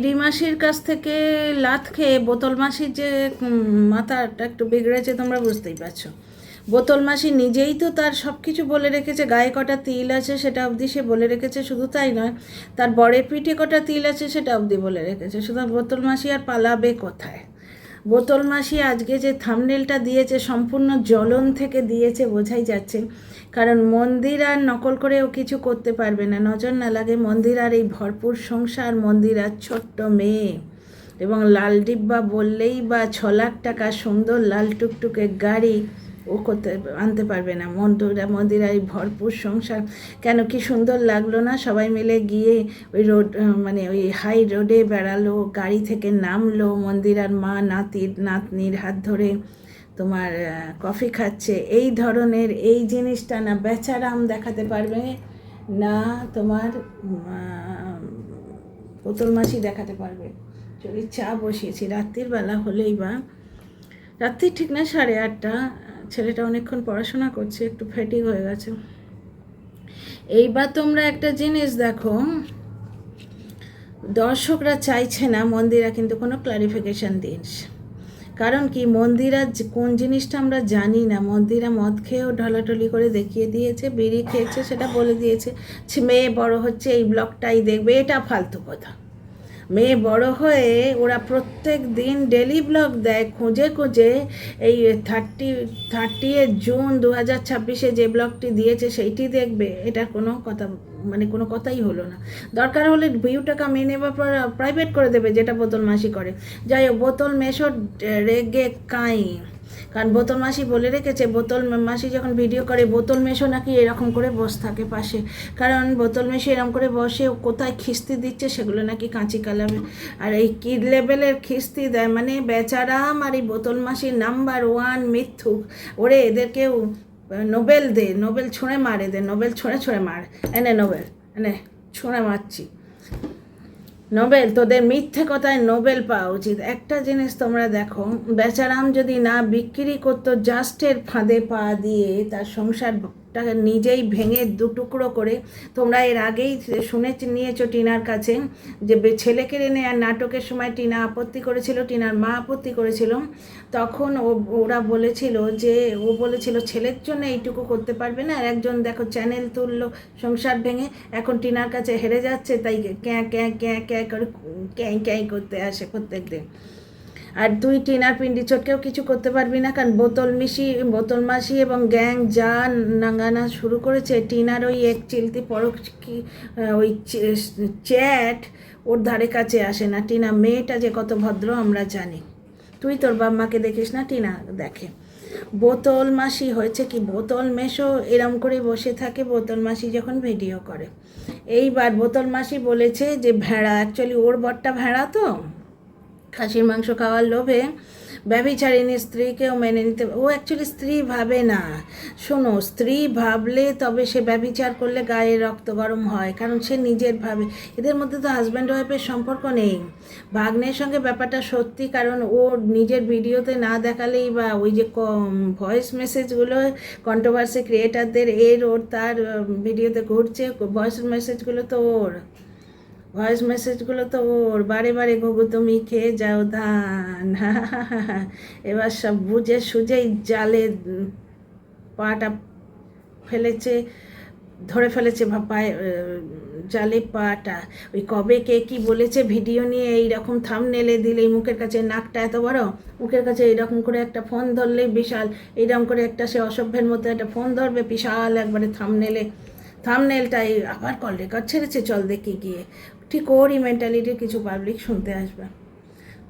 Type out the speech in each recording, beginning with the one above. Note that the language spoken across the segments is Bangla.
ডিমাসির কাছ থেকে লাত খেয়ে বোতল মাসির যে মাথাটা একটু বিগড়েছে তোমরা বুঝতেই পারছো। বোতল মাসি নিজেই তো তার সব কিছু বলে রেখেছে, গায়ে কটা তিল আছে সেটা অবধি সে বলে রেখেছে। শুধু তাই নয়, তার বরের পিঠে কটা তিল আছে সেটা অবধি বলে রেখেছে। শুধু বোতল মাসি আর পালাবে কোথায়? বোতল মাসি আজকে যে থাম্বনেলটা দিয়েছে সম্পূর্ণ জ্বলন থেকে দিয়েছে, বোঝাই যাচ্ছে। কারণ মন্দির আর নকল করে ও কিছু করতে পারবে না। নজর না লাগে মন্দির আর এই ভরপুর সংসার, মন্দির আর ছোট্ট মেয়ে, এবং লাল ডিব্বা বললেই বা 6 লাখ টাকা সুন্দর লাল টুকটুকে গাড়ি ও করতে আনতে পারবে না। মন্দির আর এই ভরপুর সংসার। কেন কি সুন্দর লাগলো না? সবাই মিলে গিয়ে ওই রোড মানে ওই হাই রোডে বেড়ালো, গাড়ি থেকে নামলো, মন্দির আর মা নাতনির হাত ধরে তোমার কফি খাচ্ছে। এই ধরনের এই জিনিসটা না বেচারাম দেখাতে পারবে না তোমার বোতল মাসি দেখাতে পারবে। চলি চা বসিয়েছি, রাত্রির বেলা হলেই বা রাত্রির ঠিক না 8:30। ছেলেটা অনেকক্ষণ পড়াশোনা করছে, একটু ফেটিক হয়ে গেছে। এইবার তোমরা একটা জিনিস দেখো, দর্শকরা চাইছে না মন্দিরা কিন্তু কোনো ক্লারিফিকেশান দিস। কারণ কি, মন্দিরা কোন জিনিসটা আমরা জানি না। মন্দিরা মদ খেয়েও ঢলাঢলি করে দেখিয়ে দিয়েছে, বিড়ি খেয়েছে সেটা বলে দিয়েছে, মেয়ে বড় হচ্ছে এই ব্লগটাই দেখবে। এটা ফালতু কথা। মেয়ে বড় হয়ে ওরা প্রত্যেক দিন ডেলি ব্লগ দেয় খুঁজে খুঁজে। এই 30 জুন 2026 যে ব্লগটি দিয়েছে সেইটি দেখবে। এটা কোনো কথা মানে কোনো কথাই হলো না। দরকার হলে ভিউটা কামিয়ে নেবার পর প্রাইভেট করে দেবে, যেটা বোতল মাসি করে। যাই হোক, বোতল মেশো রেগে কাই। কারণ বোতল মাসি বলে রেখেছে, বোতল মাসি যখন ভিডিও করে বোতল মেশো নাকি এরকম করে বসে থাকে পাশে। কারণ বোতল মেশো এরকম করে বসে কোথায় খিস্তি দিচ্ছে সেগুলো নাকি কাঁচি কালাবে। আর এই কি লেভেলের খিস্তি দেয়, মানে বেচারাম। আর এই বোতল মাসির নাম্বার 1 মিথ্যুক। ওরে এদেরকেও নোবেল দে, নোবেল ছুঁড়ে মারে দে, নোবেল ছুঁড়ে মার। এনে নোবেল, এনে ছুঁড়ে মারছি নোবেল। তোদের মিথ্যে কথায় নোবেল পাওয়া উচিত। একটা জিনিস তোমরা দেখো, বেচারাম যদি না বিক্রি করতো, জাস্টের ফাঁদে পা দিয়ে তার সংসারটাকে নিজেই ভেঙে 2 টুকরো করে। তোমরা এর আগেই শুনে নিয়েছো টিনার কাছে যে ছেলেকে এনে আর নাটকের সময় টিনা আপত্তি করেছিল, টিনার মা আপত্তি করেছিল। তখন ওরা বলেছিল যে, ও বলেছিল ছেলের জন্য এইটুকু করতে পারবে না। আর একজন দেখো চ্যানেল তুললো সংসার ভেঙে, এখন টিনার কাছে হেরে যাচ্ছে, তাই ক্যাঁ ক্যাঁ ক্যাঁ ক্যাঁ করে ক্যাঁ ক্যাঁ করতে আসে প্রত্যেক দিন। আর তুই টিনার পিন্ডি চটকেও কিছু করতে পারবি না। কারণ বোতল মাসি এবং গ্যাং যা নাঙ্গানা শুরু করেছে, টিনার ওই এক চিলতি পরক কি ওই চ্যাট ওর ধারে কাছে আসে না। টিনা মেয়েটা যে কত ভদ্র আমরা জানি। তুই তোর বাম্মাকে দেখিস না, টিনা দেখে। বোতল মাসি হয়েছে কি, বোতল মেশো এরম করে বসে থাকে বোতল মাসি যখন ভিডিও করে। এইবার বোতল মাসি বলেছে যে ভেড়া, অ্যাকচুয়ালি ওর বরটা ভেড়া তো, খাসির মাংস খাওয়ার লোভে ব্যভিচারিণী স্ত্রীকেও মেনে নিতে। ও অ্যাকচুয়ালি স্ত্রী ভাবে না। শোনো, স্ত্রী ভাবলে তবে সে ব্যভিচার করলে গায়ে রক্ত গরম হয়, কারণ সে নিজের ভাবে। এদের মধ্যে তো হাজব্যান্ড ওয়াইফের সম্পর্ক নেই। ভাগ্নের সঙ্গে ব্যাপারটা সত্যি, কারণ ও নিজের ভিডিওতে না দেখালেই বা ওই যে ভয়েস মেসেজগুলো কন্ট্রোভার্সি ক্রিয়েটারদের ওর তার ভিডিওতে ঘুরছে, ভয়েস মেসেজগুলো তো ওর। বারে বারে ঘুঘু তুমি খেয়ে যাও ধান। এবার সব বুঝে সুঝেই জালে পাটা ফেলেছে, ধরে ফেলেছে পায়ে, জালে পাটা। ওই কবে কে কি বলেছে ভিডিও নিয়ে এইরকম থাম্বনেলে দিলেই, মুখের কাছে নাকটা এত বড়, মুখের কাছে এইরকম করে একটা ফোন ধরলেই বিশাল, এইরকম করে একটা সে অসভ্যের মতো একটা ফোন ধরবে বিশাল একবারে থাম্বনেলটাই আবার কল রেকর্ড ছেড়েছে, চল দেখি গিয়ে। ঠিক ওরই মেন্টালিটির কিছু পাবলিক শুনতে আসবে,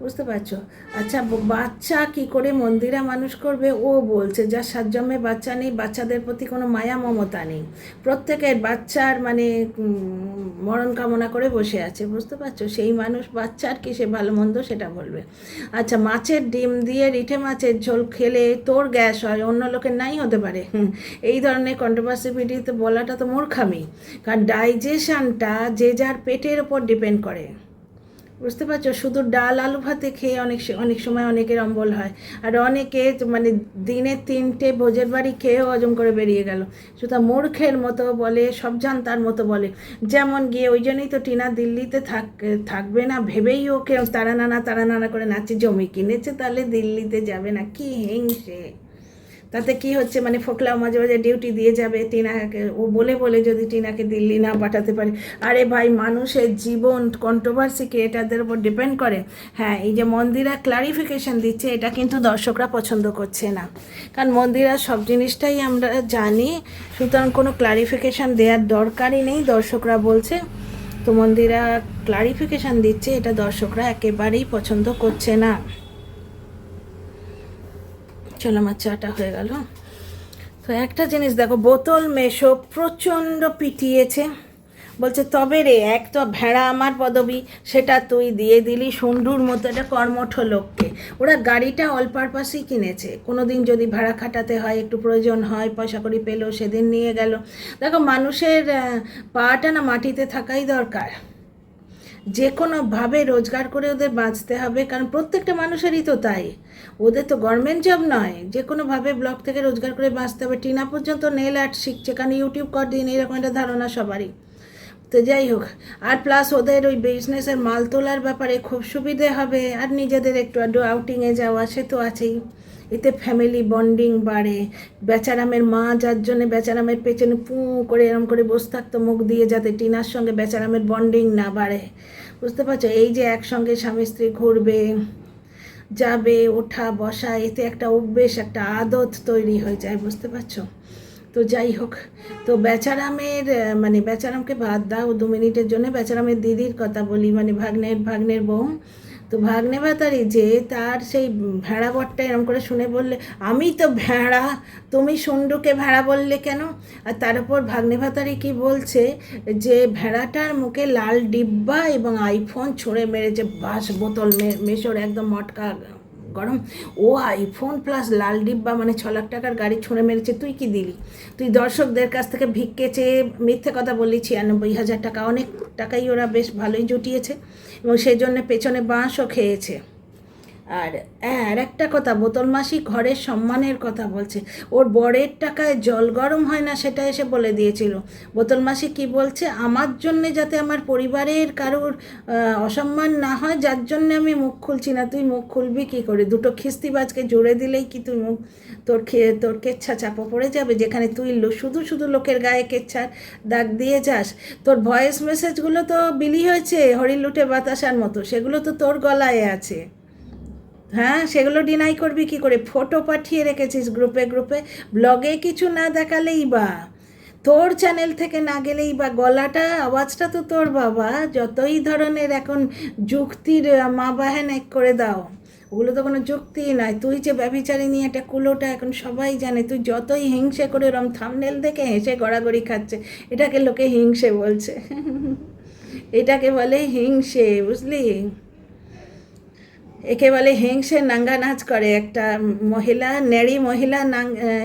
বুঝতে পারছো? আচ্ছা, বাচ্চা কি করে মন্দিরা মানুষ করবে? ও বলছে যার 7 জন্মে বাচ্চা নেই, বাচ্চাদের প্রতি কোনো মায়া মমতা নেই, প্রত্যেকের বাচ্চার মানে মরণ কামনা করে বসে আছে, বুঝতে পারছো? সেই মানুষ বাচ্চার কি সে ভালো মন্দ সেটা বলবে। আচ্ছা, মাছের ডিম দিয়ে রিঠে মাছের ঝোল খেলে তোর গ্যাস হয়, অন্য লোকের নাই হতে পারে। এই ধরনের কন্ট্রোভার্সি ভিডিওতে বলাটা তো মূর্খামি। কারণ ডাইজেশনটা যে যার পেটের ওপর ডিপেন্ড করে। বুঝতে পারছো? শুধু ডাল আলু ভাতে খেয়ে অনেক সময় অনেকের অম্বল হয়, আর অনেকে মানে দিনে 3টে ভোজের বাড়ি খেয়েও হজম করে বেরিয়ে গেল। সুতরাং মূর্খের মতো বলে, সব জানতার মতো বলে। যেমন গিয়ে ওই জন্যই তো টিনা দিল্লিতে থাকবে না ভেবেই ওকে তারা নানা করে নাচছে, জমি কিনেছে তাহলে দিল্লিতে যাবে না। কি হিংসে! তাতে কি হচ্ছে, মানে ফোকলাও মাঝে মাঝে ডিউটি দিয়ে যাবে টিনাকে, ও বলে যদি টিনাকে দিল্লি না পাঠাতে পারে। আরে ভাই, মানুষের জীবন কন্ট্রোভার্সি ক্রিয়েটারদের উপর ডিপেন্ড করে। হ্যাঁ, এই যে মন্দিরা ক্লারিফিকেশন দিচ্ছে, এটা কিন্তু দর্শকরা পছন্দ করছে না, কারণ মন্দিরা সব জিনিসটাই আমরা জানি, সুতরাং কোনো ক্লারিফিকেশান দেওয়ার দরকারই নেই, দর্শকরা বলছে। তো মন্দিরা ক্লারিফিকেশান দিচ্ছে, এটা দর্শকরা একেবারেই পছন্দ করছে না। চলো, আমার চাটা হয়ে গেল। তো একটা জিনিস দেখো, বোতল মেশো প্রচণ্ড পিটিয়েছে, বলছে তবে রে, এক তো ভেড়া আমার পদবী, সেটা তুই দিয়ে দিলি সুন্ডুর মতো একটা কর্মঠ লোককে। ওরা গাড়িটা অল পারপাসই কিনেছে, কোনো দিন যদি ভাড়া খাটাতে হয়, একটু প্রয়োজন হয়, পয়সা করি পেলো, সেদিন নিয়ে গেল। দেখো, মানুষের পাটা না মাটিতে থাকাই দরকার, যে কোনোভাবে রোজগার করে ওদের বাঁচতে হবে, কারণ প্রত্যেকটা মানুষেরই তো তাই, ওদের তো গভর্নমেন্ট জব নয়, যে কোনোভাবে ব্লগ থেকে রোজগার করে বাঁচতে হবে। টিনা পর্যন্ত নেল আর্ট শিখছে, কারণ ইউটিউব কর দিন, এরকম একটা ধারণা সবারই। তো যাই হোক, আর প্লাস ওদের ওই বিজনেসের মাল তোলার ব্যাপারে খুব সুবিধে হবে, আর নিজেদের একটু আউটিংয়ে যাওয়া সে তো আছেই, এতে ফ্যামিলি বন্ডিং বাড়ে। বেচারামের মা, যার জন্যে বেচারামের পেছনে করে এরম করে বসে থাকতো মুখ দিয়ে, যাতে টিনার সঙ্গে বেচারামের বন্ডিং না বাড়ে। বুঝতে পারছো? এই যে একসঙ্গে স্বামী স্ত্রী ঘুরবে, যাবে, ওঠা বসা, এতে একটা অভ্যেস, একটা আদত তৈরি হয়ে যায়। বুঝতে পারছো? তো যাই হোক, তো বেচারামের মানে বেচারামকে বাদ দাও 2 মিনিটের জন্য, বেচারামের দিদির কথা বলি, মানে ভাগ্নের বউ। তো ভাগ্নে ভাতারি যে তার সেই ভেড়া বরটা এরম করে শুনে বললে, আমি তো ভেড়া, তুমি সুন্ডুকে ভেড়া বললে কেন? আর তার উপর ভাগ্নে ভাতারি কি বলছে, যে ভেড়াটার মুখে লাল ডিব্বা এবং আইফোন ছুঁড়ে মেরেছে, বাস বোতল মেশোর একদম মটকা গরম। ও আইফোন প্লাস লাল ডিব্বা, মানে 6 লাখ টাকার গাড়ি ছুঁড়ে মেরেছে। তুই কি দিলি? তুই দর্শকদের কাছ থেকে ভিক্ষে চেয়ে মিথ্যে কথা বললি। 96,000 টাকা, অনেক টাকাই ওরা বেশ ভালোই জুটিয়েছে, এবং সেই জন্য পেছনে বাঁশও খেয়েছে। আর একটা কথা, বোতল মাসি ঘরের সম্মানের কথা বলছে, ওর বরের টাকায় জল গরম হয় না, সেটা এসে বলে দিয়েছিল। বোতল মাসি কি বলছে, আমার জন্যে যাতে আমার পরিবারের কারোর অসম্মান না হয়, যার জন্য আমি মুখ খুলছি না। তুই মুখ খুলবি কী করে? দুটো খিস্তিবাজকে জুড়ে দিলেই কি তুই মুখ, তোর কেচ্ছা চাপা পড়ে যাবে, যেখানে তুই শুধু লোকের গায়ে কেচ্ছার দাগ দিয়ে যাস। তোর ভয়েস মেসেজগুলো তো বিলি হয়েছে হরিলুটে বাতাসার মতো, সেগুলো তো তোর গলায় আছে। হ্যাঁ, সেগুলো ডিনাই করবি কি করে? ফটো পাঠিয়ে রেখেছিস গ্রুপে, ব্লগে কিছু না দেখালেই বা, তোর চ্যানেল থেকে না গেলেই বা, গলাটা আওয়াজটা তো তোর বাবা। যতই ধরনের এখন যুক্তির মা বাহেন এক করে দাও, ওগুলো তো কোনো যুক্তিই নয়। তুই যে ব্যভিচারিণী একটা কুলোটা এখন সবাই জানে, তুই যতই হিংসে করে ওরম থাম্বনেল দেখে হেসে গড়াগড়ি খাচ্ছে, এটাকে লোকে হিংসে বলছে। এটাকে বলে হিংসে, বুঝলি? একে বলে হিংসে নাঙ্গা নাচ করে একটা মহিলা, নেড়ি মহিলা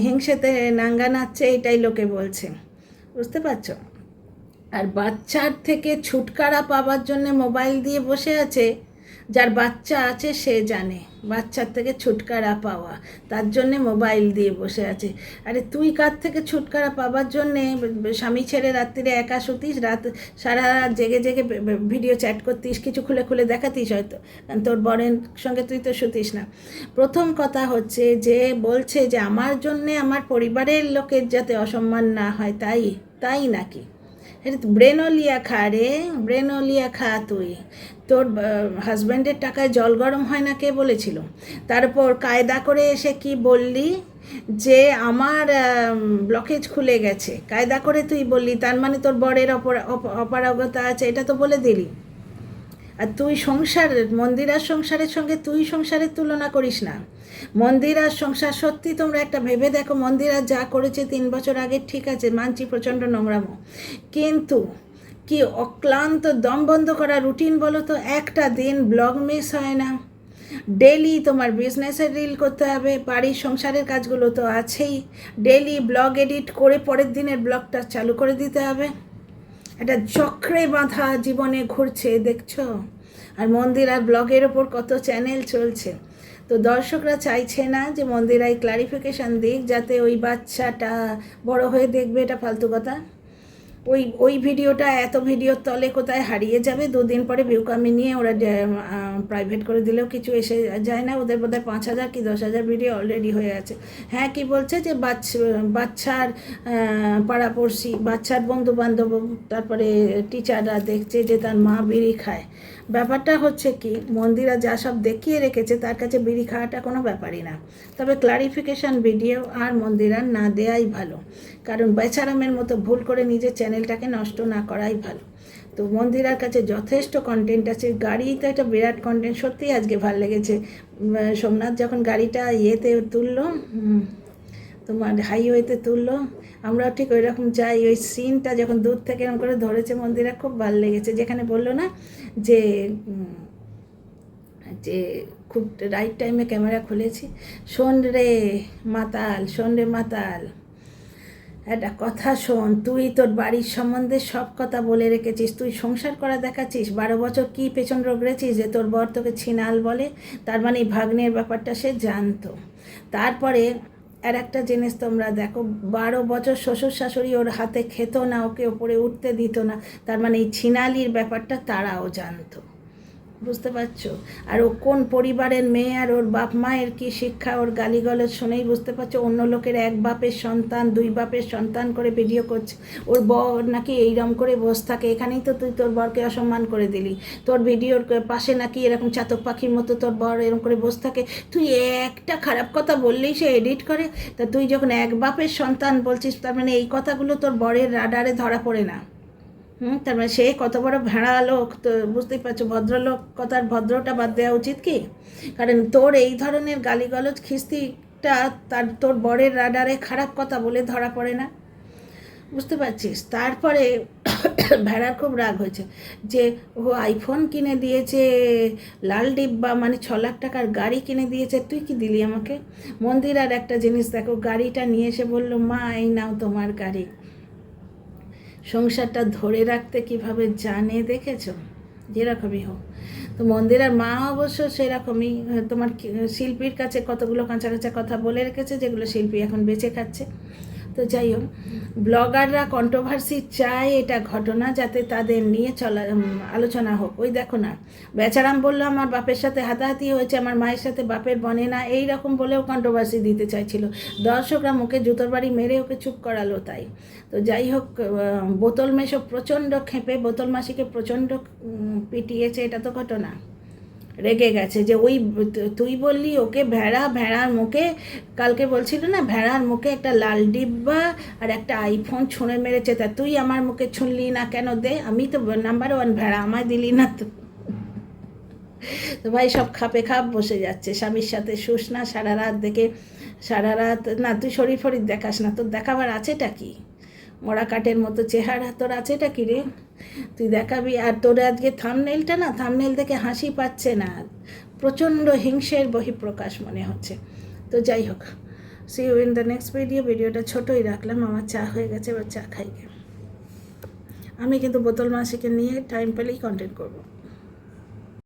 হিংসেতে নাঙ্গা নাচছে, এটাই লোকে বলছে। বুঝতে পারছো? আর বাচ্চার থেকে ছুটকারা পাওয়ার জন্য মোবাইল দিয়ে বসে আছে, যার বাচ্চা আছে সে জানে বাচ্চার থেকে ছুটকারা পাওয়া, তার জন্যে মোবাইল দিয়ে বসে আছে। আরে তুই কার থেকে ছুটকারা পাওয়ার জন্যে স্বামী ছেড়ে রাত্রিরে একা শুতিস, সারা রাত জেগে ভিডিও চ্যাট করতিস, কিছু খুলে দেখাতিস হয়তো, তোর বরের সঙ্গে তুই তো শুতিস না। প্রথম কথা হচ্ছে যে বলছে যে আমার জন্যে আমার পরিবারের লোকের যাতে অসম্মান না হয়, তাই নাকি? ব্রেনলিয়া খা রে, ব্রেনলিয়া খা তুই। তোর হাজব্যান্ডের টাকায় জল গরম হয় না কে বলেছিল? তারপর কায়দা করে এসে কি বললি, যে আমার ব্লকেজ খুলে গেছে, কায়দা করে তুই বললি, তার মানে তোর বরের অপারগতা আছে, এটা তো বলে দিলি। আর তুই মন্দিরার সংসারের সঙ্গে তুই সংসারের তুলনা করিস না। মন্দিরার সংসার, সত্যি তোমরা একটা ভেবে দেখো, মন্দিরা যা করেছে 3 বছর আগে, ঠিক আছে মানছি প্রচণ্ড নোংরামো, কিন্তু কি অক্লান্ত দম বন্ধ করা রুটিন বলো তো, একটা দিন ব্লগ মিস হয় না। ডেলি তোমার বিজনেসের রিল করতে হবে, বাড়ির সংসারের কাজগুলো তো আছেই, ডেলি ব্লগ এডিট করে পরের দিনের ব্লগটা চালু করে দিতে হবে। একটা চক্রে বাঁধা জীবনে ঘুরছে, দেখছো? আর মন্দির আর ব্লগের ওপর কত চ্যানেল চলছে। তো দর্শকরা চাইছে না যে মন্দিরাই ক্লারিফিকেশান দিক, যাতে ওই বাচ্চাটা বড় হয়ে দেখবে এটা ফালতু কথা। ওই ভিডিওটা এত ভিডিওর তলে কোথায় হারিয়ে যাবে, 2 দিন পরে ভিউকামি নিয়ে ওরা প্রাইভেট করে দিলেও কিছু এসে যায় না। ওদের বোধহয় 5,000 কি 10,000 ভিডিও অলরেডি হয়ে আছে। হ্যাঁ, কি বলছে যে বাচ্চার পাড়াপড়শি, বাচ্চার বন্ধুবান্ধব, তারপরে টিচাররা দেখছে যে তার মা বিড়ি খায়। ব্যাপারটা হচ্ছে কি, মন্দিরা যা সব দেখিয়ে রেখেছে তার কাছে বিড়ি খাওয়াটা কোনো ব্যাপারই না। তবে ক্লারিফিকেশান ভিডিও আর মন্দিরা না দেয়াই ভালো, কারণ বেচারামের মতো ভুল করে নিজের চ্যানেলটাকে নষ্ট না করাই ভালো। তো মন্দিরার কাছে যথেষ্ট কন্টেন্ট আছে। গাড়ি তো একটা বিরাট কন্টেন্ট, সত্যিই আজকে ভালো লেগেছে। সোমনাথ যখন গাড়িটা ইয়েতে তুললো, তোমার হাইওয়েতে তুললো, আমরাও ঠিক ওই রকম চাই। ওই সিনটা যখন দূর থেকে এরকম করে ধরেছে মন্দিরা, খুব ভালো লেগেছে। যেখানে বললো না যে যে খুব রাইট টাইমে ক্যামেরা খুলেছি। শোন রে মাতাল, শোন রে মাতাল, একটা কথা শোন, তুই তোর বাড়ির সম্বন্ধে সব কথা বলে রেখেছিস, তুই সংসার করা দেখাচ্ছিস। 12 বছর কি পেছন রগড়েছিস যে তোর বর তোকে ছিনাল বলে? তার মানে এই ভাগ্নের ব্যাপারটা সে জানতো। তারপরে আর একটা জিনিস তোমরা দেখো, 12 বছর শ্বশুর শাশুড়ি ওর হাতে খেত না, ওকে ওপরে উঠতে দিত না, তার মানে এই ছিনালির ব্যাপারটা তারাও জানতো। বুঝতে পারছো? আর ও কোন পরিবারের মেয়ে, আর ওর বাপ মায়ের কী শিক্ষা, ওর গালিগালাজ শুনেই বুঝতে পারছো। অন্য লোকের 1 বাপের সন্তান 2 বাপের সন্তান করে ভিডিও করছে। ওর বর নাকি এইরকম করে বসে থাকে। এখানেই তো তুই তোর বরকে অসম্মান করে দিলি। তোর ভিডিওর পাশে নাকি এরকম চাতক পাখির মতো তোর বর এরকম করে বসে থাকে। তুই একটা খারাপ কথা বললেই সে এডিট করে। তা তুই যখন 1 বাপের সন্তান বলছিস, তার মানে এই কথাগুলো তোর বরের রাডারে ধরা পড়ে না। তার মানে সে কত বড় ভেড়া লোক, তো বুঝতেই পারছো। ভদ্রলোক কথার ভদ্রটা বাদ দেওয়া উচিত কি? কারণ তোর এই ধরনের গালিগালজ খিস্তিটা তোর বরের রাডারে খারাপ কথা বলে ধরা পড়ে না। বুঝতে পারছিস? তারপরে ভেড়ার খুব রাগ হয়েছে যে ও আইফোন কিনে দিয়েছে, লাল ডিব্বা, মানে 6 লাখ টাকার গাড়ি কিনে দিয়েছে, তুই কি দিলি আমাকে? মন্দির আর একটা জিনিস দেখো, গাড়িটা নিয়ে এসে বললো, মা এই নাও তোমার গাড়ি। সংসারটা ধরে রাখতে কিভাবে জানে, দেখেছো? যেরকমই হোক। তো মন্দিরের মা অবশ্য সেরকমই, তোমার শিল্পীর কাছে কতগুলো কাঁচা কাঁচা কথা বলে রেখেছে, যেগুলো শিল্পী এখন বেঁচে খাচ্ছে। তো যাই হোক, ব্লগাররা কন্ট্রোভার্সি চায়, এটা ঘটনা, যাতে তাদের নিয়ে আলোচনা হোক। ওই দেখো না, বেচারাম বললো আমার বাপের সাথে হাতাহাতি হয়েছে, আমার মায়ের সাথে বাপের বনে না, এই রকম বলেও কন্ট্রোভার্সি দিতে চাইছিল। দর্শকরা মুখে জুতোর বাড়ি মেরে ওকে চুপ করালো। তাই তো যাই হোক, বোতল মেশো প্রচণ্ড খেপে বোতল মাসিকে প্রচণ্ড পিটিয়েছে। এটা তো ঘটনা। রেগে গেছে যে ওই তুই বললি ওকে ভেড়ার মুখে, কালকে বলছিল না ভেড়ার মুখে একটা লাল ডিব্বা আর একটা আইফোন ছুঁড়ে মেরেছে, তা তুই আমার মুখে ছুঁড়লি না কেন? দে, আমি তো নাম্বার 1 ভেড়া, আমায় দিলি না তো। তো ভাই সব খাপে খাপ বসে যাচ্ছে। স্বামীর সাথে শুস না, সারা রাত না, তুই শরীর ফরির দেখাস না, তোর দেখাবার আছেটা কি? মরা কাঠের মতো চেহারা, তোর আছেটা কি রে? তুই দেখাবি? আর তোর আজকে থাম্বনেইলটা না, থাম্বনেইল দেখে হাসি পাচ্ছে না, প্রচণ্ড হিংসের বহিঃপ্রকাশ মনে হচ্ছে। তো যাই হোক, see you in the next video. ভিডিওটা ছোটোই রাখলাম, আমার চা হয়ে গেছে, এবার চা খাই। আমি কিন্তু বোতল মাসিকে নিয়ে টাইম পেলেই কন্টেন্ট করবো।